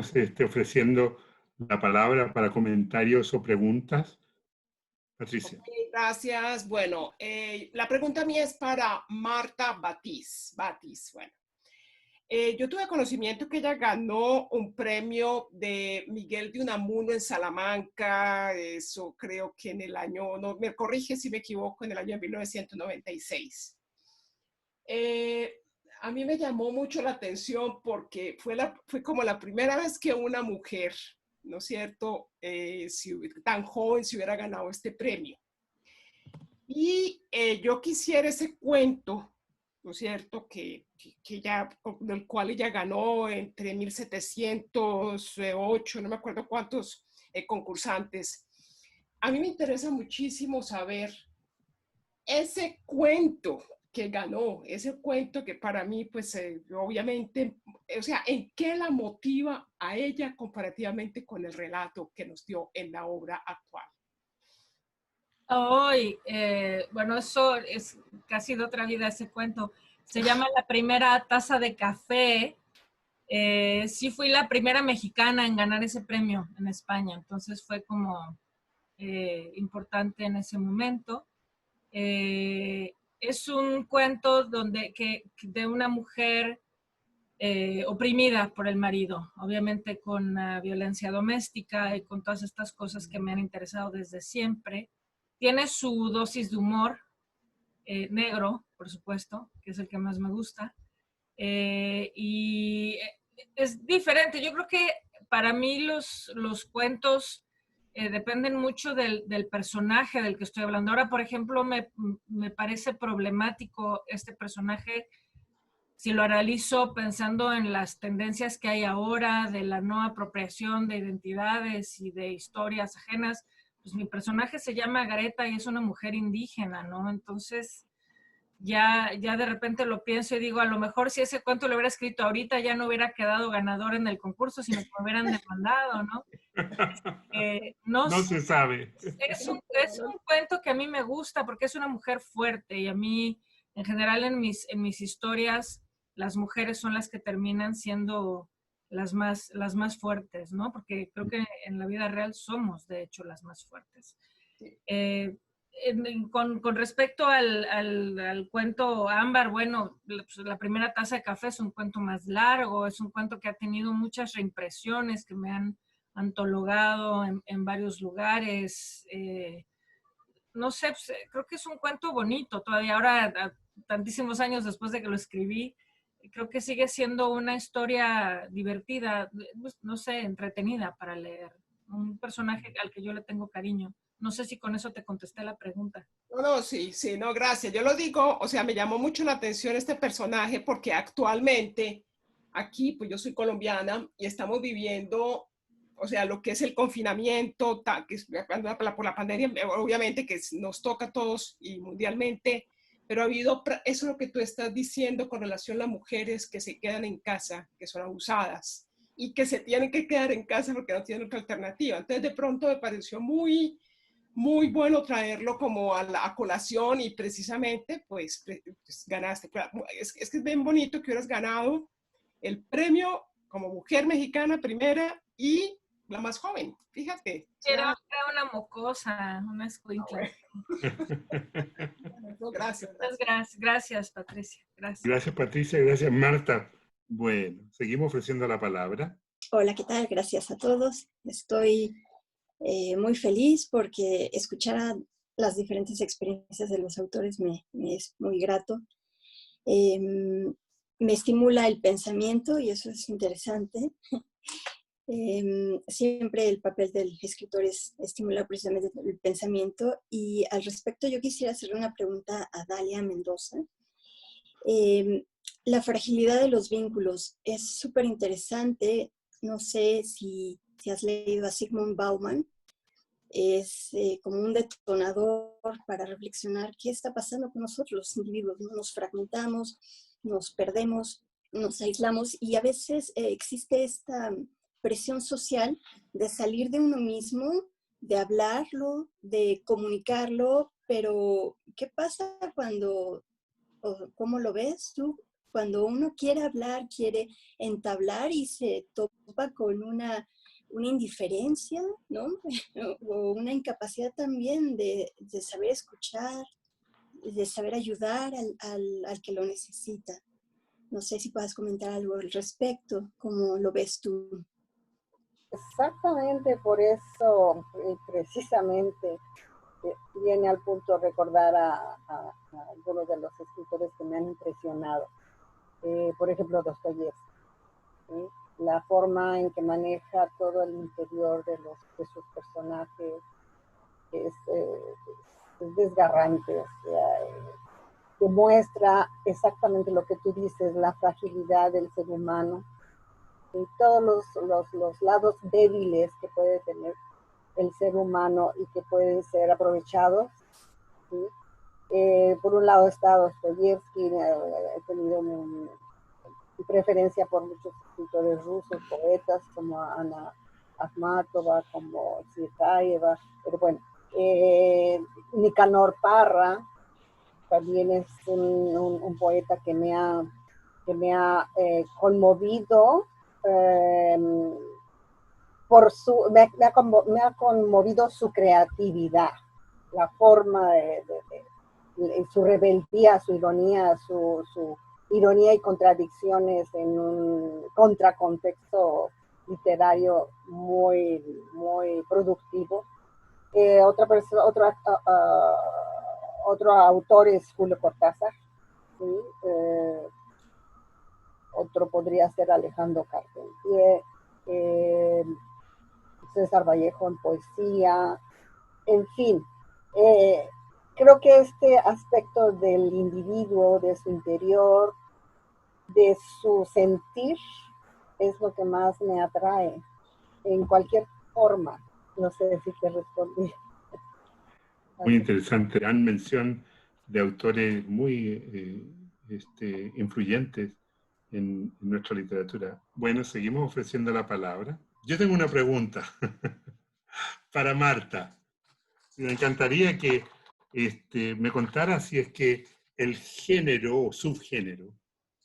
seguimos ofreciendo la palabra para comentarios o preguntas. Patricia. Gracias. Bueno, la pregunta mía es para Marta Batis. Bueno, yo tuve conocimiento que ella ganó un premio de Miguel de Unamuno en Salamanca, eso creo que en el año, no me corrige si me equivoco, en el año 1996. A mí me llamó mucho la atención porque fue como la primera vez que una mujer, ¿no es cierto?, tan joven se hubiera ganado este premio. Y yo quisiera ese cuento, ¿no es cierto?, del cual ella ganó entre 1708, no me acuerdo cuántos concursantes. A mí me interesa muchísimo saber ese cuento que ganó, ese cuento que para mí, pues obviamente, o sea, ¿en qué la motiva a ella comparativamente con el relato que nos dio en la obra actual? Hoy, bueno, eso es casi de otra vida ese cuento. Se llama La primera taza de café. Sí fui la primera mexicana en ganar ese premio en España, entonces fue como importante en ese momento. Es un cuento de una mujer oprimida por el marido, obviamente con violencia doméstica y con todas estas cosas que me han interesado desde siempre. Tiene su dosis de humor negro, por supuesto, que es el que más me gusta. Y es diferente. Yo creo que para mí los cuentos dependen mucho del personaje del que estoy hablando. Ahora, por ejemplo, me parece problemático este personaje si lo analizo pensando en las tendencias que hay ahora de la no apropiación de identidades y de historias ajenas. Pues mi personaje se llama Greta y es una mujer indígena, ¿no? Entonces ya de repente lo pienso y digo, a lo mejor si ese cuento lo hubiera escrito ahorita ya no hubiera quedado ganador en el concurso, sino que me hubieran demandado, ¿no? No se sabe. Es un cuento que a mí me gusta porque es una mujer fuerte y a mí, en general, en mis historias, las mujeres son las que terminan siendo las más fuertes, ¿no? Porque creo que en la vida real somos, de hecho, las más fuertes. Con respecto al cuento Ámbar, bueno, la primera taza de café es un cuento más largo, es un cuento que ha tenido muchas reimpresiones que me han antologado en varios lugares. No sé, pues, creo que es un cuento bonito todavía. Ahora, tantísimos años después de que lo escribí, creo que sigue siendo una historia divertida, no sé, entretenida para leer. Un personaje al que yo le tengo cariño. No sé si con eso te contesté la pregunta. No, sí, no, gracias. Yo lo digo, o sea, me llamó mucho la atención este personaje porque actualmente aquí, pues yo soy colombiana y estamos viviendo, o sea, lo que es el confinamiento, que es por la pandemia, obviamente que nos toca a todos y mundialmente, pero ha habido, eso es lo que tú estás diciendo con relación a las mujeres que se quedan en casa, que son abusadas y que se tienen que quedar en casa porque no tienen otra alternativa. Entonces, de pronto me pareció muy bueno traerlo como a colación y precisamente pues ganaste. Es que es bien bonito que hubieras ganado el premio como mujer mexicana primera y la más joven, fíjate. Era una mocosa, una escuincla. No, gracias. Gracias, Patricia. Gracias, Patricia. Gracias, Marta. Bueno, seguimos ofreciendo la palabra. Hola, ¿qué tal? Gracias a todos. Estoy muy feliz porque escuchar las diferentes experiencias de los autores me es muy grato. Me estimula el pensamiento y eso es interesante. Siempre el papel del escritor es estimular precisamente el pensamiento y al respecto yo quisiera hacerle una pregunta a Dalia Mendoza. La fragilidad de los vínculos es súper interesante. No sé si has leído a Zygmunt Bauman. Es como un detonador para reflexionar qué está pasando con nosotros los individuos. Nos fragmentamos, nos perdemos, nos aislamos y a veces existe esta presión social de salir de uno mismo, de hablarlo, de comunicarlo, pero ¿qué pasa cuando, cómo lo ves tú? cuando uno quiere hablar, quiere entablar y se topa con una indiferencia, ¿no? O una incapacidad también de saber escuchar, de saber ayudar al que lo necesita. No sé si puedas comentar algo al respecto, ¿cómo lo ves tú? Exactamente, por eso precisamente viene al punto recordar a algunos de los escritores que me han impresionado. Por ejemplo, Dostoyevsky, ¿sí? La forma en que maneja todo el interior de sus personajes es desgarrante, o sea, demuestra exactamente lo que tú dices, la fragilidad del ser humano y todos los lados débiles que puede tener el ser humano y que pueden ser aprovechados, ¿sí? Por un lado está Dostoyevsky, he tenido mi preferencia por muchos escritores rusos, poetas como Ana Akhmatova, como Tsvetaeva, pero bueno, Nicanor Parra también es un poeta que me ha conmovido, me ha conmovido su creatividad, la forma de su rebeldía, su ironía y contradicciones en un contracontexto literario muy, muy productivo. Otro autor es Julio Cortázar, ¿sí? Otro podría ser Alejandro Carpentier, César Vallejo en poesía, en fin. Creo que este aspecto del individuo, de su interior, de su sentir, es lo que más me atrae en cualquier forma. No sé si te respondí. Muy interesante. Dan mención de autores muy influyentes en nuestra literatura. Bueno, seguimos ofreciendo la palabra. Yo tengo una pregunta para Marta. Me encantaría que me contara si es que el género o subgénero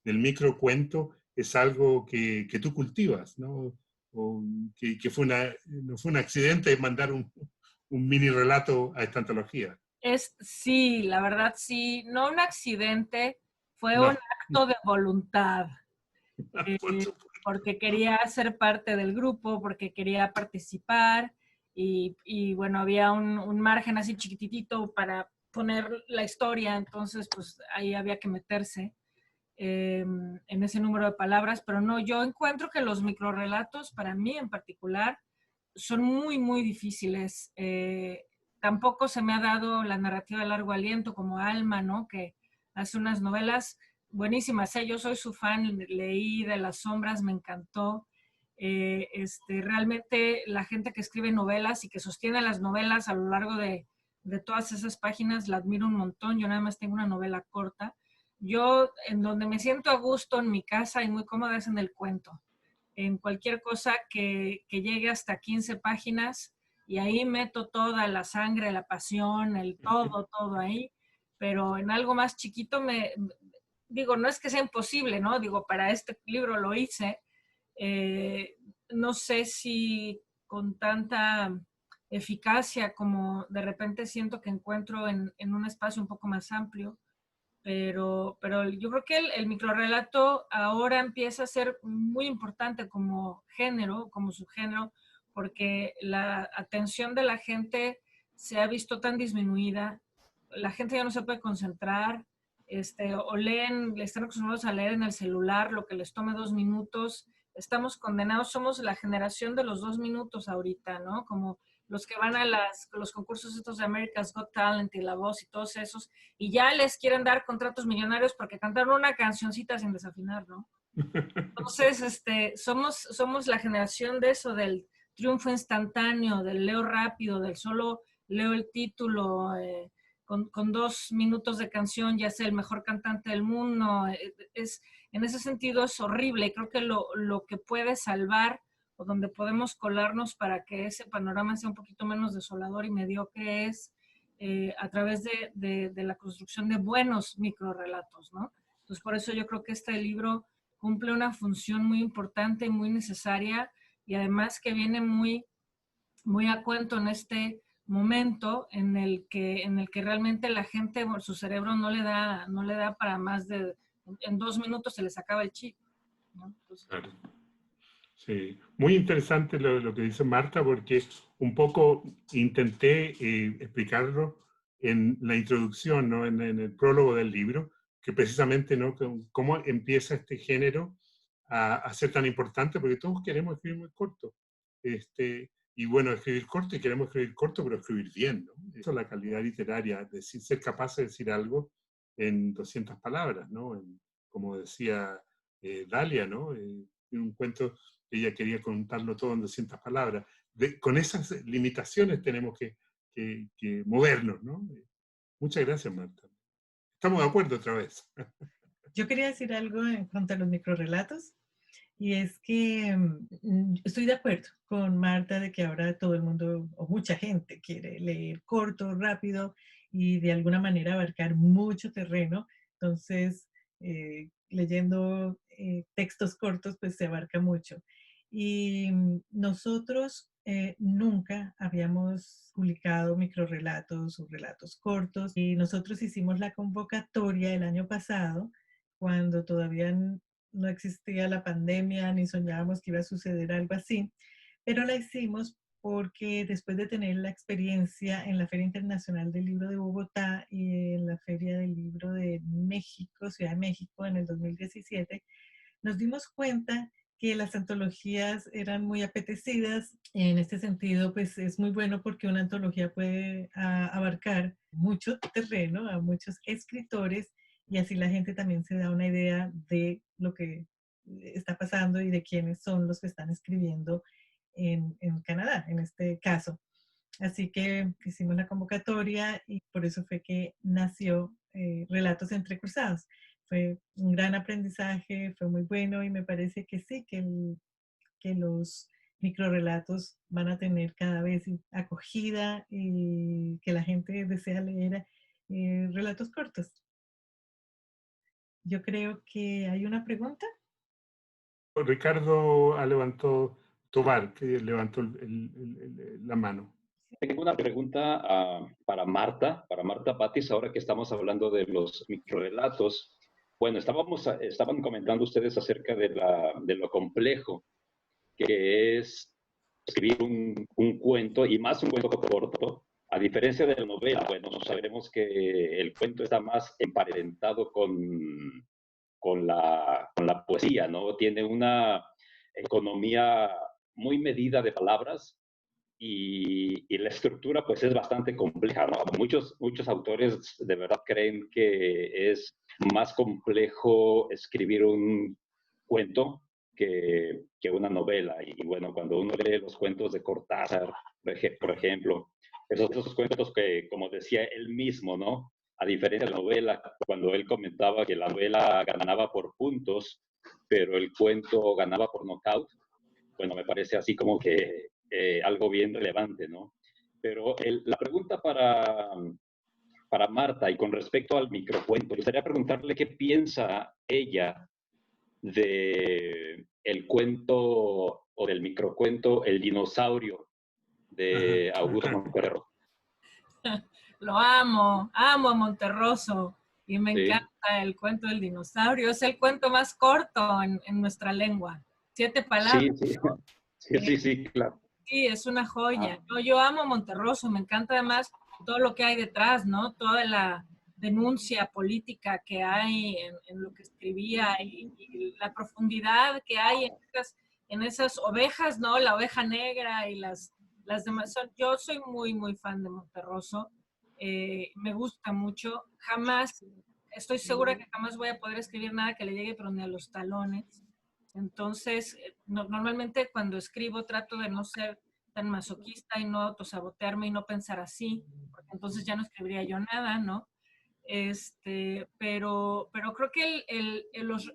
del microcuento es algo que tú cultivas, ¿no? O que no fue un accidente mandar un mini relato a esta antología. Sí, la verdad sí, no un accidente, fue No, un acto de voluntad, por supuesto. porque quería ser parte del grupo, porque quería participar y bueno, había un margen así chiquititito para poner la historia, entonces pues ahí había que meterse en ese número de palabras, pero no, yo encuentro que los microrelatos, para mí en particular, son muy, muy difíciles. Tampoco se me ha dado la narrativa de largo aliento como Alma, ¿no? Que hace unas novelas buenísimas. Yo soy su fan, leí de Las Sombras, me encantó. Realmente la gente que escribe novelas y que sostiene las novelas a lo largo de todas esas páginas, la admiro un montón. Yo nada más tengo una novela corta. Yo, en donde me siento a gusto en mi casa y muy cómoda es en el cuento. En cualquier cosa que llegue hasta 15 páginas y ahí meto toda la sangre, la pasión, el todo ahí, pero en algo más chiquito digo, no es que sea imposible, ¿no? Digo, para este libro lo hice, no sé si con tanta eficacia como de repente siento que encuentro en un espacio un poco más amplio, pero yo creo que el microrrelato ahora empieza a ser muy importante como género, como subgénero, porque la atención de la gente se ha visto tan disminuida, la gente ya no se puede concentrar, o le están acostumbrados a leer en el celular lo que les tome 2 minutos, estamos condenados, somos la generación de los 2 minutos ahorita, ¿no? Como los que van a los concursos estos de America's Got Talent y La Voz y todos esos, y ya les quieren dar contratos millonarios porque cantaron una cancioncita sin desafinar, ¿no? Entonces, somos la generación de eso, del triunfo instantáneo, del leo rápido, del solo leo el título, con 2 minutos de canción ya sea el mejor cantante del mundo. En ese sentido es horrible. Creo que lo que puede salvar o donde podemos colarnos para que ese panorama sea un poquito menos desolador y mediocre es a través de la construcción de buenos microrelatos, ¿no? Entonces, por eso yo creo que este libro cumple una función muy importante y muy necesaria, y además que viene muy, muy a cuento en este momento en el que realmente la gente, su cerebro no le da para más de, en 2 minutos se les acaba el chip, ¿no? Entonces, Claro. Sí, muy interesante lo que dice Marta, porque un poco intenté explicarlo en la introducción, ¿no? En el prólogo del libro, que precisamente, ¿no? Cómo empieza este género a ser tan importante, porque todos queremos escribir muy corto. Y bueno, escribir corto, y queremos escribir corto, pero escribir bien, ¿no? Eso es la calidad literaria, decir, ser capaz de decir algo en 200 palabras, ¿no? Como decía Dalia, ¿no? En un cuento ella quería contarlo todo en 200 palabras. Con esas limitaciones tenemos que movernos, ¿no? Muchas gracias, Marta. Estamos de acuerdo otra vez. Yo quería decir algo en cuanto a los microrrelatos, y es que estoy de acuerdo con Marta de que ahora todo el mundo o mucha gente quiere leer corto, rápido y de alguna manera abarcar mucho terreno. Entonces, leyendo textos cortos, pues se abarca mucho. Y nosotros nunca habíamos publicado microrrelatos o relatos cortos, y nosotros hicimos la convocatoria el año pasado cuando todavía no existía la pandemia ni soñábamos que iba a suceder algo así, pero la hicimos porque después de tener la experiencia en la Feria Internacional del Libro de Bogotá y en la Feria del Libro de México, Ciudad de México, en el 2017, nos dimos cuenta que las antologías eran muy apetecidas. En este sentido, pues es muy bueno porque una antología puede abarcar mucho terreno a muchos escritores, y así la gente también se da una idea de lo que está pasando y de quiénes son los que están escribiendo en Canadá, en este caso. Así que hicimos la convocatoria y por eso fue que nació Relatos Entrecruzados. Fue un gran aprendizaje, fue muy bueno, y me parece que sí, que los microrrelatos van a tener cada vez acogida y que la gente desea leer relatos cortos. Yo creo que hay una pregunta. Ricardo levantó, Tobar, que levantó la mano. Tengo una pregunta para Marta Patis, ahora que estamos hablando de los microrrelatos. Bueno, estaban comentando ustedes acerca de lo complejo que es escribir un cuento, y más un cuento corto, a diferencia de la novela. Bueno, sabemos que el cuento está más emparentado con la poesía, ¿no? Tiene una economía muy medida de palabras, y la estructura pues es bastante compleja, ¿no? Muchos autores de verdad creen que es más complejo escribir un cuento que una novela. Y bueno, cuando uno lee los cuentos de Cortázar, por ejemplo, esos cuentos que, como decía él mismo, ¿no? A diferencia de la novela, cuando él comentaba que la novela ganaba por puntos, pero el cuento ganaba por nocaut, bueno, me parece así como que algo bien relevante, ¿no? Pero la pregunta para Marta, y con respecto al microcuento, me gustaría preguntarle qué piensa ella de el cuento o del microcuento El dinosaurio de Augusto Monterroso. lo amo a Monterroso, y me Sí. encanta el cuento del dinosaurio. Es el cuento más corto en nuestra lengua. 7 palabras. Sí, claro. Sí, es una joya. No, yo amo a Monterroso, me encanta además todo lo que hay detrás, ¿no? Toda la denuncia política que hay en lo que escribía, y la profundidad que hay en esas ovejas, ¿no? La oveja negra y las demás. Yo soy muy, muy fan de Monterroso. Me gusta mucho. Jamás, estoy segura que jamás voy a poder escribir nada que le llegue, pero ni a los talones. Entonces, normalmente cuando escribo trato de no ser tan masoquista y no autosabotearme y no pensar así, porque entonces ya no escribiría yo nada, ¿no? Pero creo que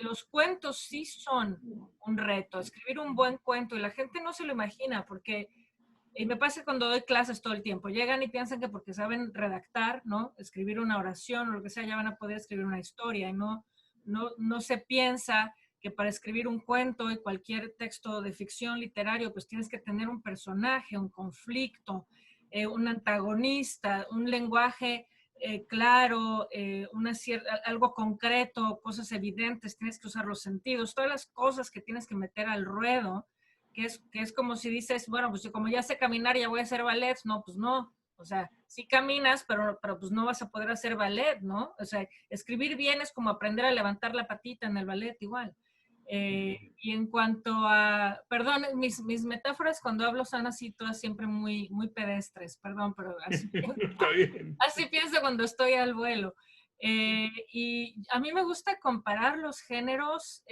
los cuentos sí son un reto. Escribir un buen cuento, y la gente no se lo imagina, porque me pasa cuando doy clases todo el tiempo. Llegan y piensan que porque saben redactar, ¿no? Escribir una oración o lo que sea, ya van a poder escribir una historia, y no no se piensa que para escribir un cuento y cualquier texto de ficción literario, pues tienes que tener un personaje, un conflicto, un antagonista, un lenguaje claro, algo concreto, cosas evidentes, tienes que usar los sentidos, todas las cosas que tienes que meter al ruedo, que es como si dices, bueno, pues yo como ya sé caminar, ya voy a hacer ballet. No, pues no. O sea, sí caminas, pero pues no vas a poder hacer ballet, ¿no? O sea, escribir bien es como aprender a levantar la patita en el ballet igual. Y en cuanto a, perdón, mis metáforas cuando hablo son así todas siempre muy, muy pedestres, perdón, pero así, Está bien. así pienso cuando estoy al vuelo. Y a mí me gusta comparar los géneros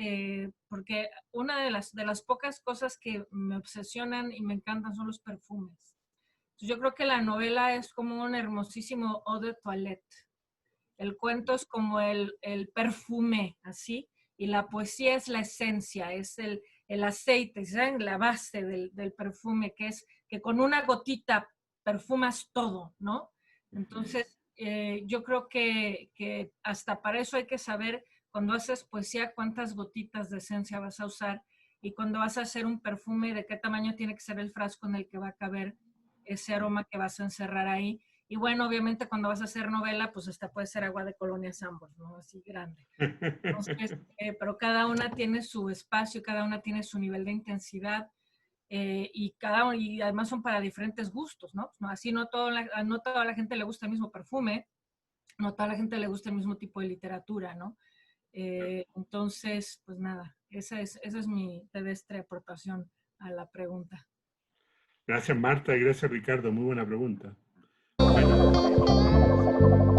porque una de las pocas cosas que me obsesionan y me encantan son los perfumes. Entonces, yo creo que la novela es como un hermosísimo eau de toilette. El cuento es como el perfume, así, y la poesía es la esencia, es el aceite, ¿saben? La base del perfume, que es que con una gotita perfumas todo, ¿no? Entonces, yo creo que hasta para eso hay que saber, cuando haces poesía, cuántas gotitas de esencia vas a usar, y cuando vas a hacer un perfume, de qué tamaño tiene que ser el frasco en el que va a caber ese aroma que vas a encerrar ahí. Y bueno, obviamente cuando vas a hacer novela, pues hasta puede ser agua de colonia Sambor, ¿no? Así grande. Entonces, pero cada una tiene su espacio, cada una tiene su nivel de intensidad, y además son para diferentes gustos, ¿no? Así no toda la gente le gusta el mismo perfume, no toda la gente le gusta el mismo tipo de literatura, ¿no? Entonces, pues nada, esa es mi pedestre aportación a la pregunta. Gracias, Marta, y gracias, Ricardo. Muy buena pregunta. Bueno.